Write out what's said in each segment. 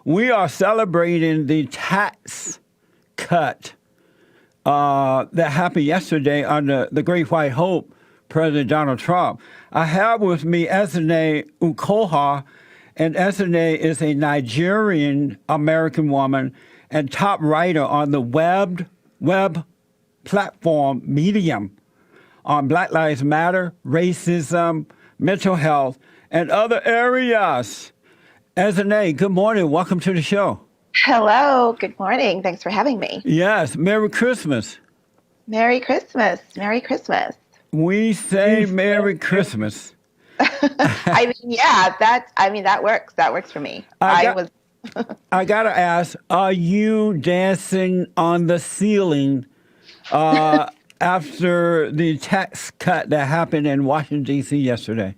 We are celebrating the tax cut that happened yesterday under the Great White Hope, President Donald Trump. I have with me Ezinne Ukoha, and Ezinne is a Nigerian-American woman and top writer on the web platform Medium on Black Lives Matter, racism, mental health, and other areas. Ezinne, good morning. Welcome to the show. Hello. Good morning. Thanks for having me. Yes. Merry Christmas. Merry Christmas. Merry Christmas. We say Merry Christmas. That works. That works for me. I got to ask, are you dancing on the ceiling after the tax cut that happened in Washington, D.C. yesterday?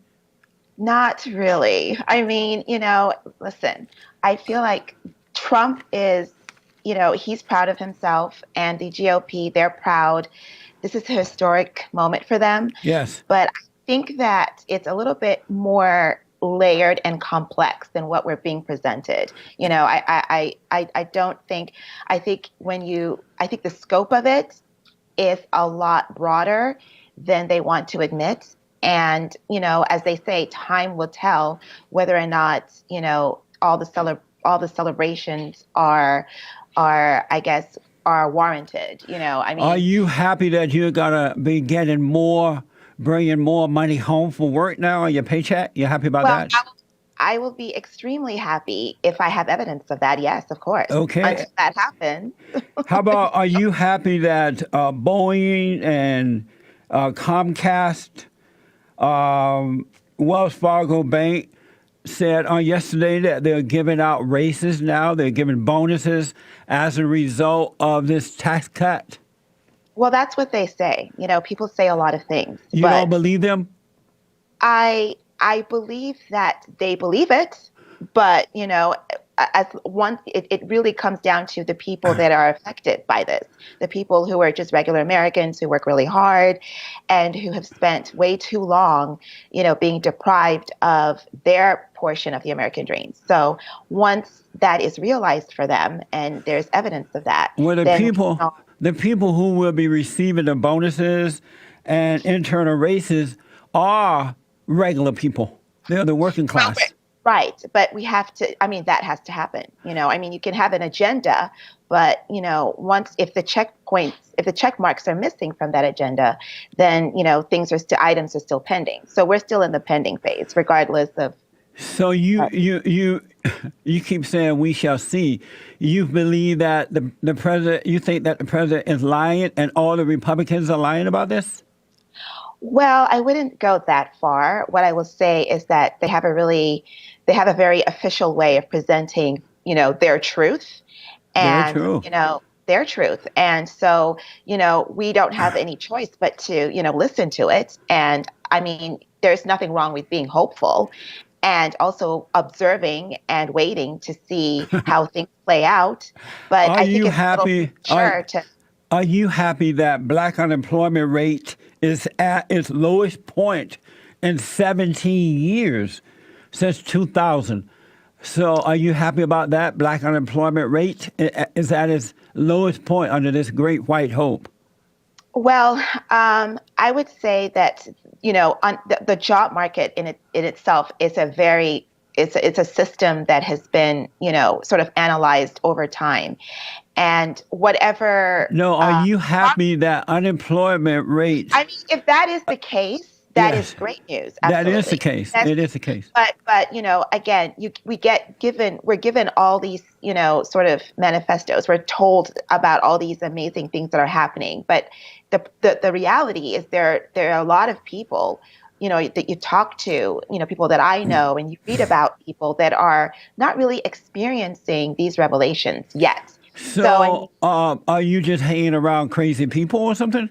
Not really. Listen, I feel like Trump is, he's proud of himself, and the GOP, they're proud. This is a historic moment for them. Yes. But I think that it's a little bit more layered and complex than what we're being presented. I think the scope of it is a lot broader than they want to admit. And, as they say, time will tell whether or not, all the celebrations are warranted. Are you happy that you're going to be bringing more money home from work now on your paycheck? You happy about that? I will be extremely happy if I have evidence of that. Yes, of course. Okay. Until that happens. How about, are you happy that Boeing and Comcast, Wells Fargo Bank said on yesterday that they're giving out raises now, they're giving bonuses as a result of this tax cut? Well, that's what they say. People say a lot of things. You don't believe them? I believe that they believe it, but it really comes down to the people that are affected by this, the people who are just regular Americans who work really hard and who have spent way too long, being deprived of their portion of the American dream. So once that is realized for them, and there's evidence of that, well, the people who will be receiving the bonuses and internal raises are regular people. They're the working class. Right. But we have to, that has to happen. You can have an agenda, but, if the check marks are missing from that agenda, then, items are still pending. So we're still in the pending phase, regardless of. So you keep saying we shall see. You believe that the president, you think that the president is lying and all the Republicans are lying about this? Well, I wouldn't go that far. What I will say is that they have a very official way of presenting, their truth and, their truth. And so, we don't have any choice but to, listen to it. And there's nothing wrong with being hopeful and also observing and waiting to see how things play out. But I think it's happy? Are you happy that black unemployment rate is at its lowest point in 17 years since 2000? So are you happy about that? Black unemployment rate is at its lowest point under this great white hope. Well, I would say that, on the job market in itself is it's a system that has been, sort of analyzed over time. And whatever. No, are you happy that unemployment rate? If that is the case, that is great news. Absolutely. That is the case. It is the case. But again, we're given all these, sort of manifestos. We're told about all these amazing things that are happening. But the reality is there are a lot of people, that you talk to, people that I know, and you read about people that are not really experiencing these revelations yet. So are you just hanging around crazy people or something?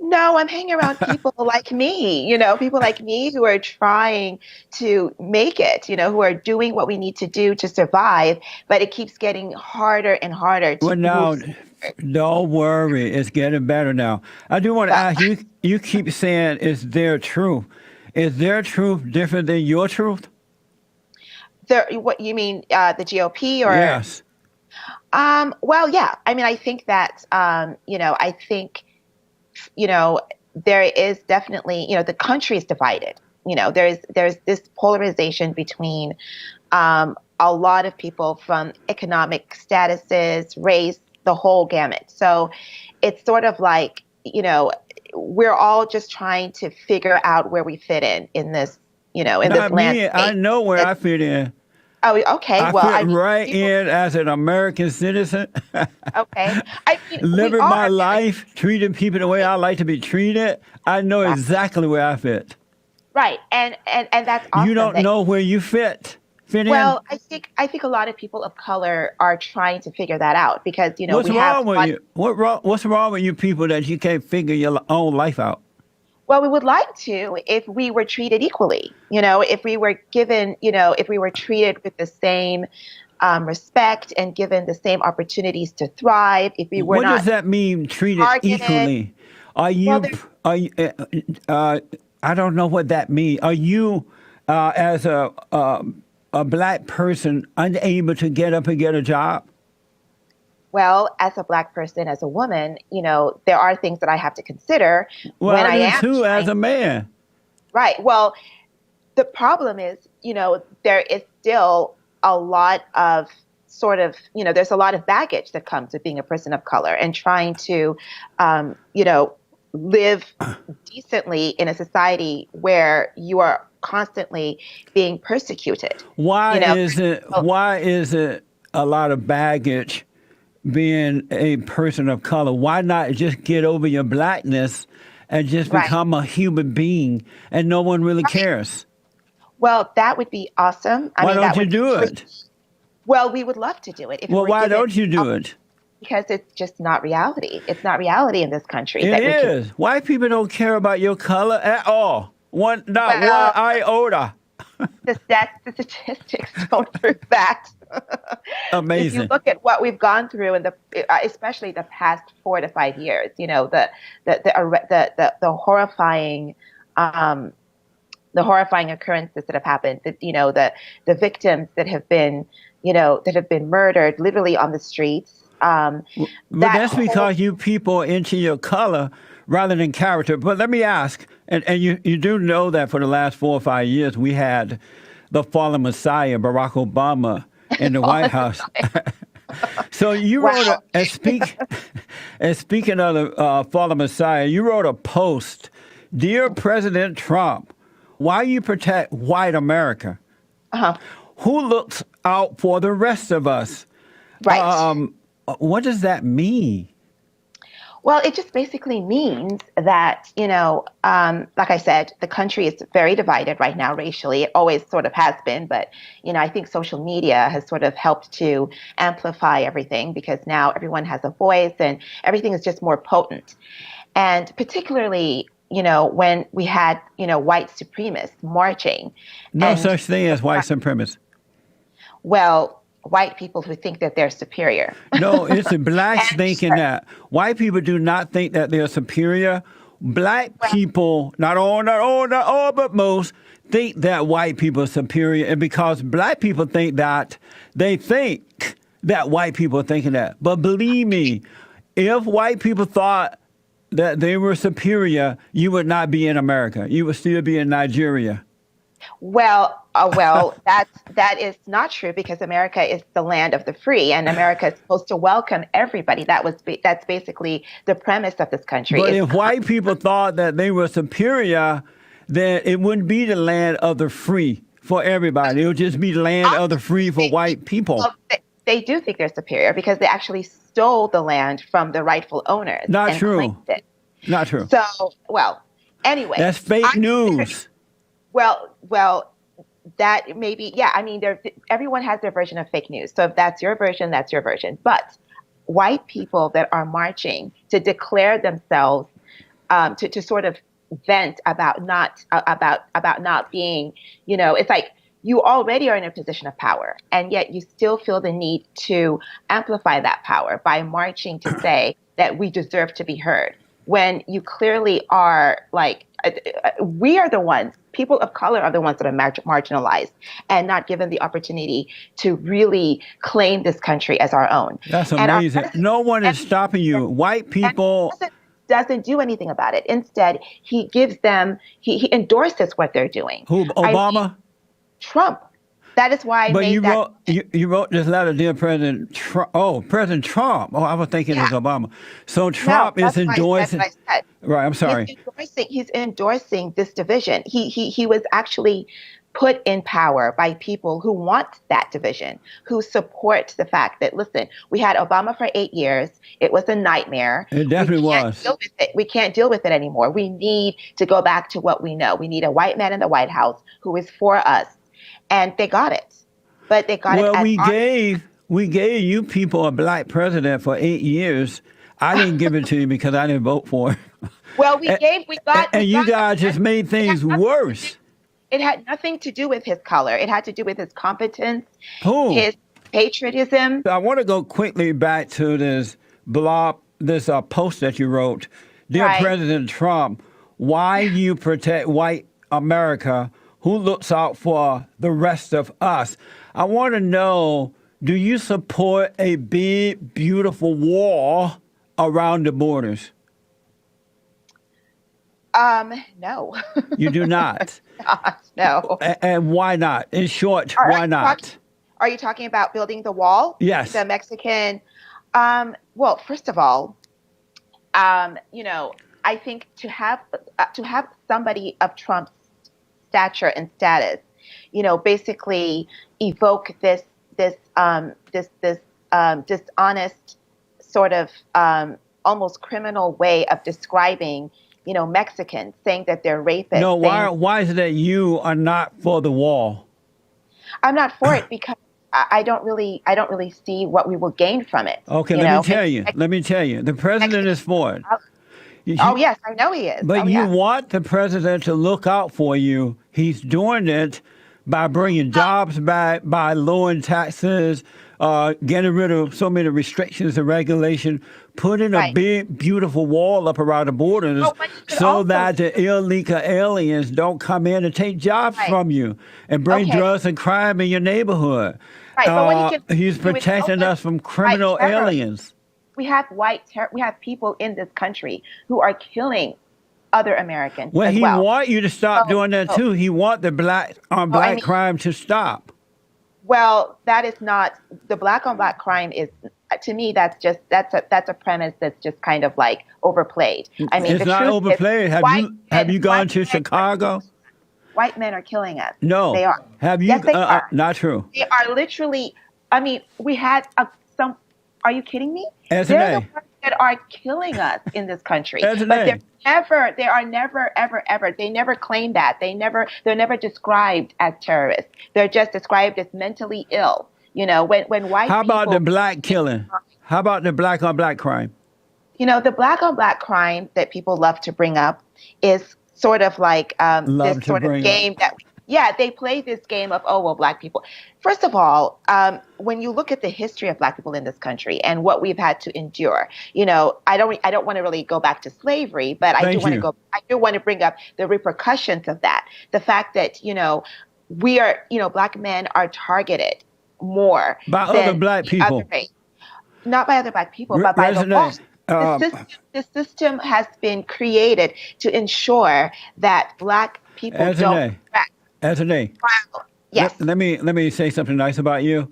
No, I'm hanging around people like me, people like me who are trying to make it, who are doing what we need to do to survive, but it keeps getting harder and harder to don't worry, it's getting better now. I do want to ask you, you keep saying it's their truth. Is their truth different than your truth? What you mean, the GOP or? Yes. Well, yeah. I mean, I think that, I think, you know, there is definitely, the country is divided. There's this polarization between a lot of people from economic statuses, race, the whole gamut. So it's sort of like, we're all just trying to figure out where we fit in this, in this Not me. I landscape. know where It's, I fit in. oh, okay. I Well, fit I mean, right people, in as an American citizen, okay. I mean, we living my are American, life, treating people the way right? I like to be treated. I know Right. exactly where I fit. Right. And that's You awesome don't that know where you fit in. well, I think a lot of people of color are trying to figure that out because, What's we have wrong a with lot. you? What's wrong with you people that you can't figure your own life out? Well, we would like to if we were treated equally, if we were given, if we were treated with the same respect and given the same opportunities to thrive, if we were What does not that mean? Treated targeted. equally? Are Well, you? there, Are you? I don't know what that means. Are you, as a black person, unable to get up and get a job? well, as a Black person, as a woman, there are things that I have to consider Well, when I I do am too as trying. a man. Right. Well, the problem is, there is still a lot of there's a lot of baggage that comes with being a person of color and trying to, live decently in a society where you are constantly being persecuted. Why is it? Oh, Why is it a lot of baggage being a person of color? Why not just get over your blackness and just right, become a human being and no one really right. cares? Well, that would be awesome. I Why mean, don't that you would do really, it? well, we would love to do it if we Well, were why given don't you do it? because it's just not reality. It's not reality in this country It that we can. is. White people don't care about your color at all. Not one Well, iota. the statistics don't prove that. If you Amazing. look at what we've gone through in especially the past 4 to 5 years, um, the horrifying occurrences that have happened, the victims that have been murdered literally on the streets. But That that's whole because you people are into your color rather than character. But let me ask, and you do know that for the last 4 or 5 years, we had the fallen Messiah, Barack Obama, in the White fallen House. aside. So you wrote Wow. and speaking of the fallen Messiah, you wrote a post, Dear President Trump, why you protect white America? Uh-huh. Who looks out for the rest of us? Right. What does that mean? Well, it just basically means that, like I said, the country is very divided right now racially. It always sort of has been, but, I think social media has sort of helped to amplify everything because now everyone has a voice and everything is just more potent. And particularly, when we had, white supremacists marching No and, such thing as white supremacy. well, white people who think that they're superior. No, it's the blacks And thinking that. White people do not think that they're superior. Black well, people, not all, but most, think that white people are superior. And because black people think that, they think that white people are thinking that. But believe me, if white people thought that they were superior, you would not be in America. You would still be in Nigeria. that is not true because America is the land of the free, and America is supposed to welcome everybody. That's basically the premise of this country. But Is if white people thought that they were superior, then it wouldn't be the land of the free for everybody. It would just be the land of the free for white people. well, they do think they're superior because they actually stole the land from the rightful owners Not and claimed true. it. Not true. So, well, anyway, That's fake I news. well, that maybe, yeah. I mean, everyone has their version of fake news. So if that's your version, that's your version. But white people that are marching to declare themselves, to sort of vent about not being, it's like you already are in a position of power, and yet you still feel the need to amplify that power by marching to say that we deserve to be heard. when you clearly are like, we are the ones, people of color are the ones that are marginalized and not given the opportunity to really claim this country as our own. That's And our amazing. president, No one is and, stopping you. White and people. the president doesn't do anything about it. Instead, he gives them, he endorses what they're doing. Who? I mean, Obama? Trump. That is why I But made that. you wrote this letter, dear President Trump. Oh, President Trump. Oh, I was thinking it Yeah. was Obama. So No, Trump is that's why I said endorsing. what I said. Right. I'm sorry. He's endorsing this division. He was actually put in power by people who want that division, who support the fact that, listen, we had Obama for 8 years. It was a nightmare. It definitely was. Deal with it. We can't deal with it anymore. We need to go back to what we know. We need a white man in the White House who is for us. And they got it. But they got it. Well, we gave you people a black president for 8 years. I didn't give it to you because I didn't vote for it. Well, you guys just made things worse. It had nothing to do with his color. It had to do with his competence, Who? his patriotism. I want to go quickly back to this post that you wrote. Dear Right. President Trump, why you protect white America who looks out for the rest of us? I want to know, do you support a big, beautiful wall around the borders? No. You do not. No. And why not? In short, why not? Are you talking about building the wall? Yes. The Mexican. Well, first of all, I think to have somebody of Trump's stature and status, basically evoke this dishonest sort of almost criminal way of describing, Mexicans, saying that they're rapists. No, why is it that you are not for the wall? I'm not for it because I don't really see what we will gain from it. Okay, let me tell you. The president is for it. Oh, yes, I know he is. But you want the president to look out for you. He's doing it by bringing jobs back, by lowering taxes, getting rid of so many restrictions and regulations, putting a big, beautiful wall up around the borders so that the illegal aliens don't come in and take jobs from you and bring drugs and crime in your neighborhood. Right, but he's protecting us from criminal aliens. We have we have people in this country who are killing other Americans. Well, he want you to stop doing that too. He want the black on black crime to stop. Well, that is not the black on black crime is, to me, that's a premise that's just kind of like overplayed. I mean, it's not overplayed. Have you gone to Chicago? White men are killing us. No, they are. Have you? Yes, they are. Not true. They are literally. I mean, we had some. Are you kidding me? Ezinne. They're the ones that are killing us in this country. Ezinne. But they are never, ever. They never claim that. They're never described as terrorists. They're just described as mentally ill. When white. How about the black killing? How about the black on black crime? The black on black crime that people love to bring up is sort of like this sort of game that. Yeah, they play this game of, oh, well, black people. First of all, when you look at the history of black people in this country and what we've had to endure, I don't want to really go back to slavery, but I do want to bring up the repercussions of that. The fact that, we are, black men are targeted more by other black people. Not by other black people, but by the law. The system has been created to ensure that black people don't. Ezinne, yes. Let me say something nice about you.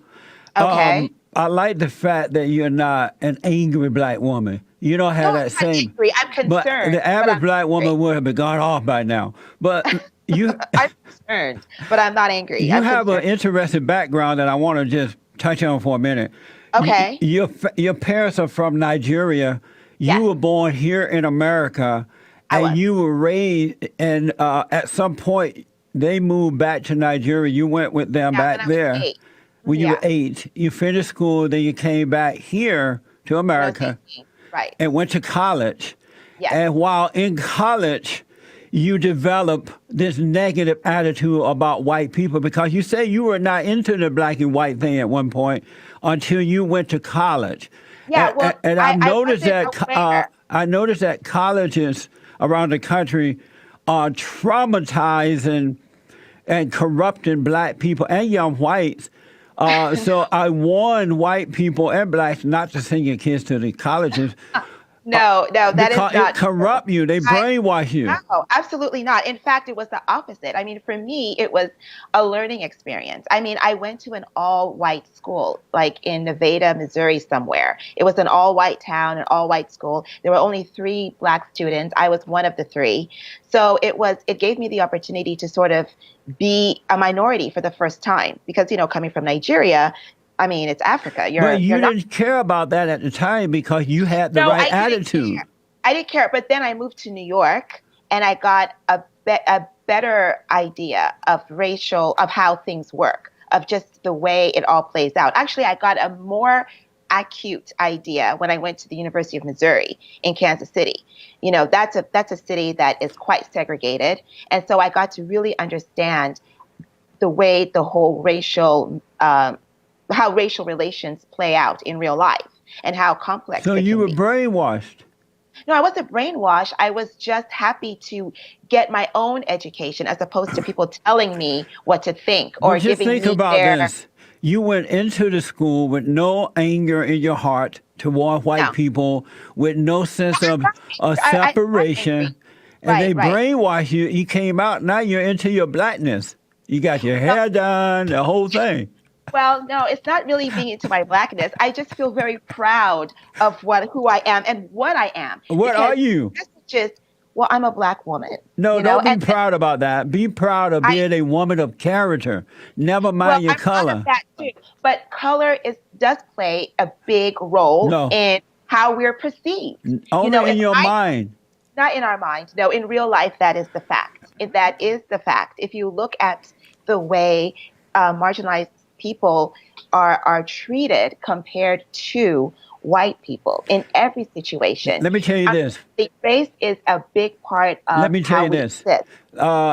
Okay. I like the fact that you're not an angry black woman. You don't have that same. I'm angry. I'm concerned. But the average black woman would have been gone off by now. But you. I'm concerned, but I'm not angry. You have an interesting background that I want to just touch on for a minute. Okay. Your parents are from Nigeria. You were born here in America, and you were raised. And at some point, they moved back to Nigeria. You went with them back there when you were 8. You finished school, then you came back here to America and went to college. Yes. And while in college, you developed this negative attitude about white people because you say you were not into the black and white thing at one point until you went to college. Yeah, well, and I've noticed that I noticed that colleges around the country are traumatizing and corrupting black people and young whites. So I warn white people and blacks not to send your kids to the colleges No, no, that is because it not true. corrupt you. They I, brainwash you. no, absolutely not. In fact, it was the opposite. I mean, for me, it was a learning experience. I mean, I went to an all-white school, like in Nevada, Missouri, somewhere. It was an all-white town, an all-white school. There were only three black students. I was one of the three. So it gave me the opportunity to sort of be a minority for the first time because, coming from Nigeria, I mean, it's Africa. But You're you not. didn't care about that at the time because you had the No, right I didn't attitude. care. I didn't care. But then I moved to New York and I got a better idea of how things work, of just the way it all plays out. Actually, I got a more acute idea when I went to the University of Missouri in Kansas City. That's a city that is quite segregated. And so I got to really understand the way the whole how racial relations play out in real life and how complex So it you can were be. brainwashed. No, I wasn't brainwashed. I was just happy to get my own education as opposed to people telling me what to think But or just giving think me about their this. You went into the school with no anger in your heart toward white no. people, with no sense I'm of not I'm not angry. separation, and Right, they right. brainwashed you. You came out, now you're into your blackness. You got your Well, hair done, the whole thing. well, no, it's not really being into my blackness. I just feel very proud of who I am and what I am What are because you? this is just well, I'm a black woman, No, don't be and proud about that. Be proud of I being a woman of character. Never well, mind your I'm proud of color. that too. But color does play a big role No, in how we're perceived. only in If your I mind. not in our mind, no, in real life, that is the fact. That is the fact. If you look at the way marginalized people are treated compared to white people in every situation, Let me tell you I this. mean, the race is a big part Let of me tell how you we this. exist.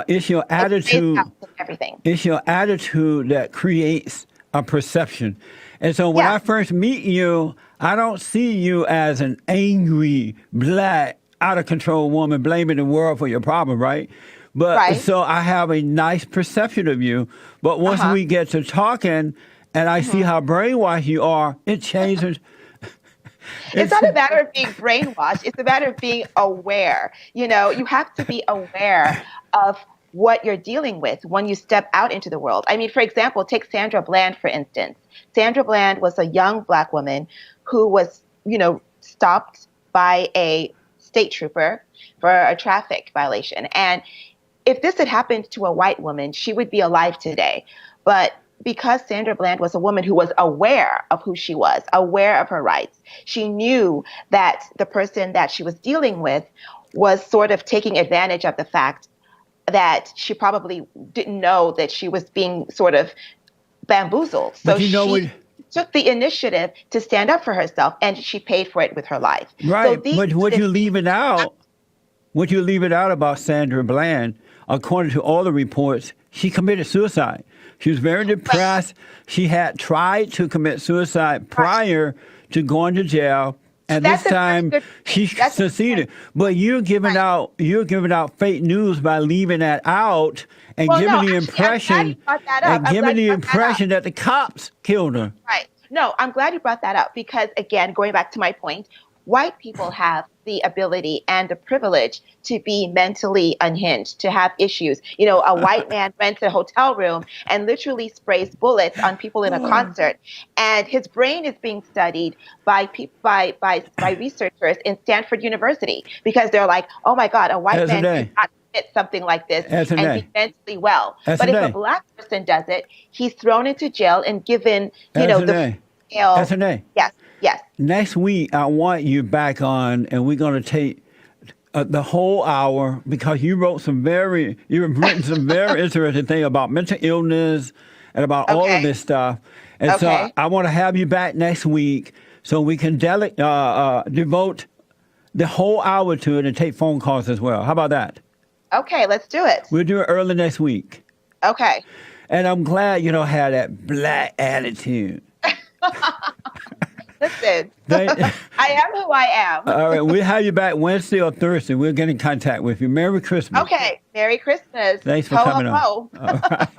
It's your Race attitude. counts in everything. It's your attitude that creates a perception. And so when Yeah, I first meet you, I don't see you as an angry, black, out of control woman blaming the world for your problem, right? But right. so I have a nice perception of you. But once Uh-huh. we get to talking and I see Mhm. how brainwashed you are, it changes. It's It's not a matter of being brainwashed. It's a matter of being aware. You have to be aware of what you're dealing with when you step out into the world. I mean, for example, take Sandra Bland, for instance. Sandra Bland was a young black woman who was, stopped by a state trooper for a traffic violation. And if this had happened to a white woman, she would be alive today. But because Sandra Bland was a woman who was aware of who she was, aware of her rights, she knew that the person that she was dealing with was sort of taking advantage of the fact that she probably didn't know that she was being sort of bamboozled. but So you know what? she took the initiative to stand up for herself and she paid for it with her life. So Right. these But are what the you things. leaving out, what you leaving out about Sandra Bland, according to all the reports, she committed suicide. She was very depressed. She had tried to commit suicide Right. prior to going to jail, and this That's a very time good point. she That's a good point. succeeded. But Right. you're giving out fake news by leaving that out and Well, giving no, the actually, I'm glad you impression brought that up. I'm glad you brought that up. that the cops killed her. Right. No, I'm glad you brought that up because, again, going back to my point, white people have the ability and the privilege to be mentally unhinged, to have issues. A white man rents a hotel room and literally sprays bullets on people in a concert, and his brain is being studied by researchers in Stanford University because they're like, oh my God, a white As a man day, cannot commit something like this as a and be day, mentally well. as a But if a day, black person does it, he's thrown into jail and given, as a the day, as jail. a day. Yes, yes. Next week, I want you back on, and we're going to take the whole hour because you've written some very interesting things about mental illness and about all of Okay. this stuff. And so Okay. I want to have you back next week so we can devote the whole hour to it and take phone calls as well. How about that? Okay, let's do it. We'll do it early next week. Okay. And I'm glad you don't have that black attitude. Listen, They, I am who I am. all right, we'll have you back Wednesday or Thursday. We'll get in contact with you. Merry Christmas. Okay. Merry Christmas. Thanks for Ho, coming ho, on. ho. All right.